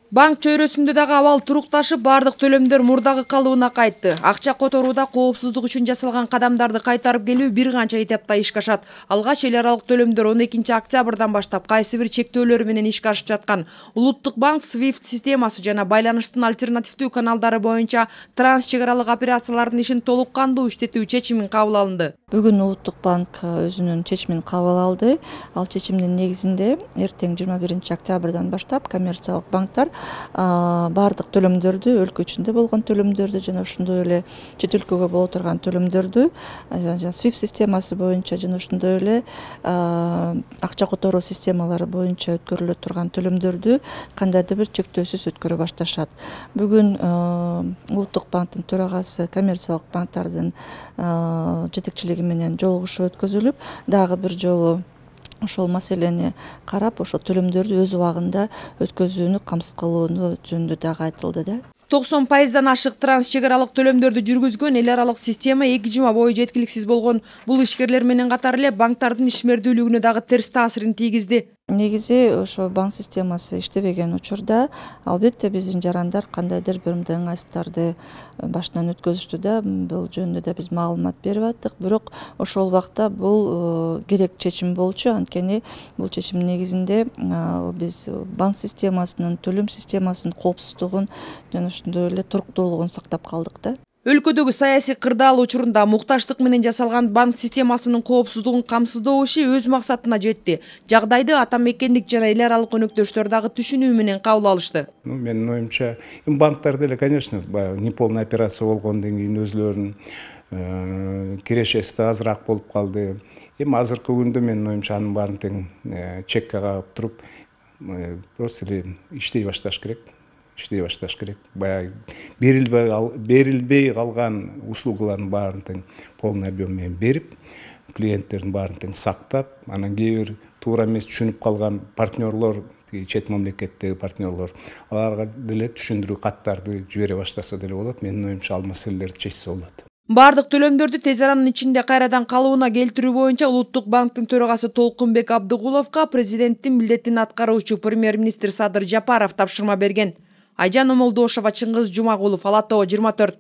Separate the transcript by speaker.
Speaker 1: Банк чөйрөсүндө дагы абал турукташып, бардык төлөмдөр мурдагы калыбына кайтты. Акча которууда коопсуздук үчүн жасалган кадамдарды кайтарып келүү бир канча этапта ишке ашат. Алгач эл аралык төлөмдөр 12 октябрдан баштап кайсы бир чектөөлөр менен ишке ашып жаткан. Улуттук банк SWIFT системасы жана байланыштын альтернативдүү каналдары боюнча транс чек аралык операциялардын ишин толук кандуу иштетүү чечимин кабыл алынды.
Speaker 2: Бүгүн Улуттук банк өзүнүн чечимин кабыл алды. Ал чечимдин негизинде эртең 21 октябрдан баштап коммерциялык банктар бардык төлөмдөрдү, өлкө ичинде болгон төлөмдөрдү жана ошондой эле чет өлкөгө боло турган төлөмдөрдү жана SWIFT системасы боюнча жана ошондой эле акча которуу системалары боюнча өткөрүлө турган төлөмдөрдү кандайдыр бир чектөөсүз өткөрө башташат. Бүгүн Улуттук банктын төрагасы коммерциялык банктардын жетекчилиги менен жолугушуу өткөзүлүп, дагы бир жолу ошол маселени карап, ошол төлөмдөрдү өз убагында өткөзүүнү камсыз кылуу жөнүндө дагы айтылды да.
Speaker 1: 90%дан ашык транс чек аралык төлөмдөрдү жүргүзгөн эл аралык система 2 жума бою жеткиликсиз болгон. Бул ишкерлер менен катар эле банктардын ишмердүүлүгүнө дагы терс таасирин тийгизди.
Speaker 2: Негизи ошо банк системасы иштебеген учурда албетте биздин жарандар кандайдыр бир мындай ыңгайсыздарды башынан өткөзүштү да, бул жөнүндө да биз маалымат берип аттык. Бирок ошол убакта бул керек чечим болчу, анткени бул чечим негизинде биз банк системасынын, төлөм системасынын коопсуздугун жана ошондой эле туруктуулугун сактап калдык да.
Speaker 1: Өлкөдөгү саясий кырдаал учурунда мукташтык менен жасалган банк системасынын коопсуздугун камсыздоо иши өз максатына жетти. Жагдайды ата мекендик жана эл аралык өнөктөштөр дагы түшүнүү менен кабыл алышты.
Speaker 3: Менин оюмча, банктар деле, конечно, неполный операция болгондон кийин өзүлөрүнүн кирешеси да азыраак болуп калды. Азыркы күндө менин оюмча анын баарын тең чекке кагып туруп, просто эле иштей башташ керек. Баягы берилбей калган услугалардын баарын тең полный объем менен берип, клиенттердин баарын тең сактап, анан кээ бир туура эмес түшүнүп калган партнерлор, чет мамлекеттеги партнерлор, аларга деле түшүндүрүү каттарды жибере баштаса деле болот. Менин оюмча ал маселелерди чечсе болот.
Speaker 1: Бардык төлөмдөрдү тез аранын ичинде кайрадан калыбына келтирүү боюнча Улуттук банктын төрагасы Толкунбек Абдыгуловго президенттин милдетин аткаруучу премьер-министр Садыр Жапаров тапшырма берген. Айжан Омолдошова, Чыңгыз Жумагулов, Ала Тоо 24.